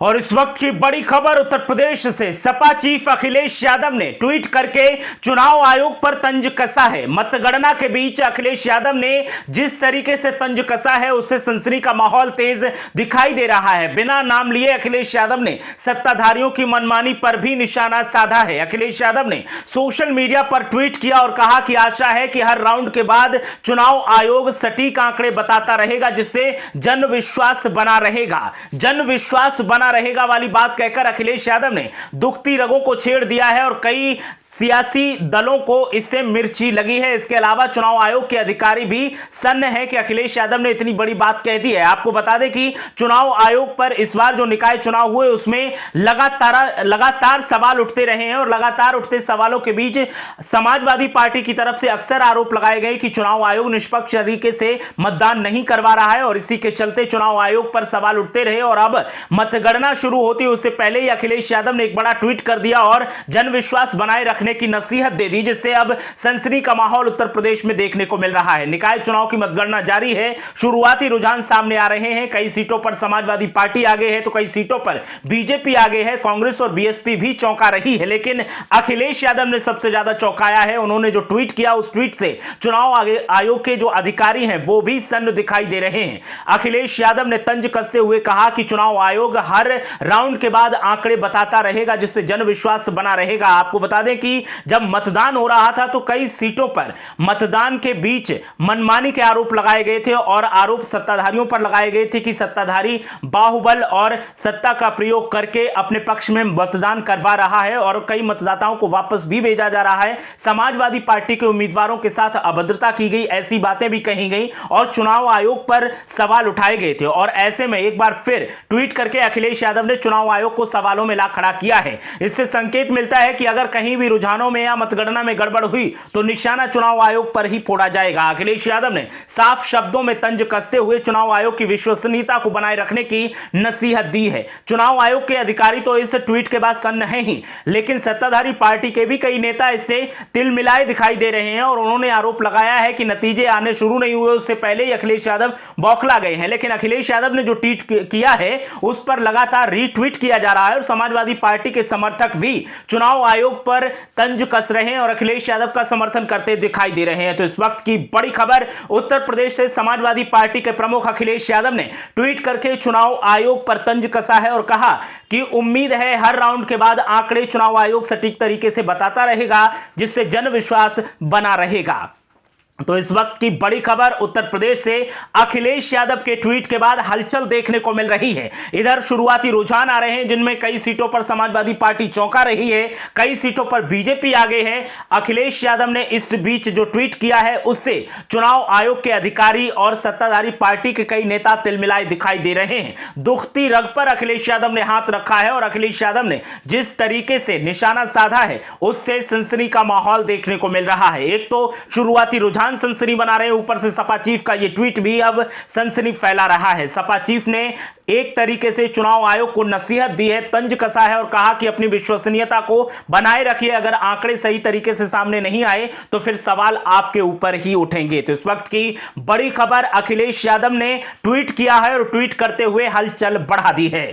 और इस वक्त की बड़ी खबर उत्तर प्रदेश से सपा चीफ अखिलेश यादव ने ट्वीट करके चुनाव आयोग पर तंज कसा है। मतगणना के बीच अखिलेश यादव ने जिस तरीके से तंज कसा है उससे सनसनी का माहौल तेज दिखाई दे रहा है। बिना नाम लिए अखिलेश यादव ने सत्ताधारियों की मनमानी पर भी निशाना साधा है। अखिलेश यादव ने सोशल मीडिया पर ट्वीट किया और कहा कि आशा है कि हर राउंड के बाद चुनाव आयोग सटीक आंकड़े बताता रहेगा, जिससे जन विश्वास बना रहेगा। जन विश्वास बना रहेगा वाली बात कहकर अखिलेश यादव ने दुखती रगों को छेड़ दिया है और कई सियासी दलों को इससे मिर्ची लगी है। इसके अलावा चुनाव आयोग के अधिकारी भी सन्न है कि अखिलेश यादव ने इतनी बड़ी बात कह दी है। आपको बता दें कि चुनाव आयोग पर इस बार जो निकाय चुनाव हुए उसमें लगातार सवाल उठते रहे हैं और लगातार उठते सवालों के बीच समाजवादी पार्टी की तरफ से अक्सर आरोप लगाए गए कि चुनाव आयोग निष्पक्ष तरीके से मतदान नहीं करवा रहा है और इसी के चलते चुनाव आयोग पर सवाल उठते रहे। और अब मतगणना शुरू होती है उससे पहले ही अखिलेश यादव ने एक बड़ा ट्वीट कर दिया और जनविश्वास बनाए रखने की नसीहत दे दी, जिससे अब सनसनी का माहौल उत्तर प्रदेश में देखने को मिल रहा है। निकाय चुनाव की मतगणना जारी है, शुरुआती रुझान सामने आ रहे हैं। कई सीटों पर समाजवादी पार्टी आगे है तो कई सीटों पर बीजेपी आगे है। कांग्रेस और बीएसपी भी चौंका रही है, लेकिन अखिलेश यादव ने सबसे ज्यादा चौंकाया है। उन्होंने जो ट्वीट किया उस ट्वीट से चुनाव आयोग के जो अधिकारी हैं वो भी सन्न दिखाई दे रहे हैं। अखिलेश यादव ने तंज कसते हुए कहा कि चुनाव आयोग हर राउंड के बाद आंकड़े बताता रहेगा, जिससे जनविश्वास बना रहेगा। आपको बता दें कि जब मतदान हो रहा था तो कई सीटों पर मतदान के बीच मनमानी के आरोप लगाए गए थे और आरोप सत्ताधारियों पर लगाए गए थे कि सत्ताधारी बाहुबल और सत्ता का प्रयोग करके अपने पक्ष में मतदान करवा रहा है और कई मतदाताओं को वापस भी भेजा जा रहा है। समाजवादी पार्टी के उम्मीदवारों के साथ अभद्रता की गई, ऐसी बातें भी कही गई और चुनाव आयोग पर सवाल उठाए गए थे। और ऐसे में एक बार फिर ट्वीट करके अखिलेश यादव ने चुनाव आयोग को सवालों में ला खड़ा किया है। इससे संकेत मिलता है कि अगर कहीं भी रुझानों में या मतगणना में गड़बड़ हुई तो निशाना चुनाव आयोग पर ही फोड़ा जाएगा। अखिलेश यादव ने साफ शब्दों में तंज कसते हुए चुनाव आयोग की विश्वसनीयता को बनाए रखने की नसीहत दी है। चुनाव आयोग के अधिकारी तो इस ट्वीट के बाद सन्न है ही, लेकिन सत्ताधारी पार्टी के भी कई नेता इससे तिल मिलाए दिखाई दे रहे हैं और उन्होंने आरोप लगाया है कि नतीजे आने शुरू नहीं हुए उससे पहले ही अखिलेश यादव बौखला गए हैं। लेकिन अखिलेश यादव ने जो ट्वीट किया है उस पर लगातार रीट्वीट किया जा रहा है और समाजवादी पार्टी के समर्थक भी चुनाव आयोग पर तंज कस रहे हैं और अखिलेश यादव का समर्थन करते दिखाई दे रहे हैं। तो इस वक्त की बड़ी खबर उत्तर प्रदेश से समाजवादी पार्टी के प्रमुख अखिलेश यादव ने ट्वीट करके चुनाव आयोग पर तंज कसा है और कहा कि उम्मीद है हर राउंड के बाद आंकड़े चुनाव आयोग सटीक तरीके से बताता रहेगा, जिससे जनविश्वास बना रहेगा। तो इस वक्त की बड़ी खबर उत्तर प्रदेश से अखिलेश यादव के ट्वीट के बाद हलचल देखने को मिल रही है। इधर शुरुआती रुझान आ रहे हैं जिनमें कई सीटों पर समाजवादी पार्टी चौंका रही है, कई सीटों पर बीजेपी आगे है। अखिलेश यादव ने इस बीच जो ट्वीट किया है उससे चुनाव आयोग के अधिकारी और सत्ताधारी पार्टी के कई नेता तिलमिलाए दिखाई दे रहे हैं। दुखती रग पर अखिलेश यादव ने हाथ रखा है और अखिलेश यादव ने जिस तरीके से निशाना साधा है उससे सनसनी का माहौल देखने को मिल रहा है। एक तो शुरुआती रुझान सनसनी बना रहे हैं, ऊपर से सपा चीफ का ये ट्वीट भी अब सनसनी फैला रहा है। सपा चीफ ने एक तरीके से चुनाव आयोग को नसीहत दी है, तंज कसा है और कहा कि अपनी विश्वसनीयता को बनाए रखिए। अगर आंकड़े सही तरीके से सामने नहीं आए तो फिर सवाल आपके ऊपर ही उठेंगे। तो इस वक्त की बड़ी खबर अखिलेश यादव ने ट्वीट किया है और ट्वीट करते हुए हलचल बढ़ा दी है।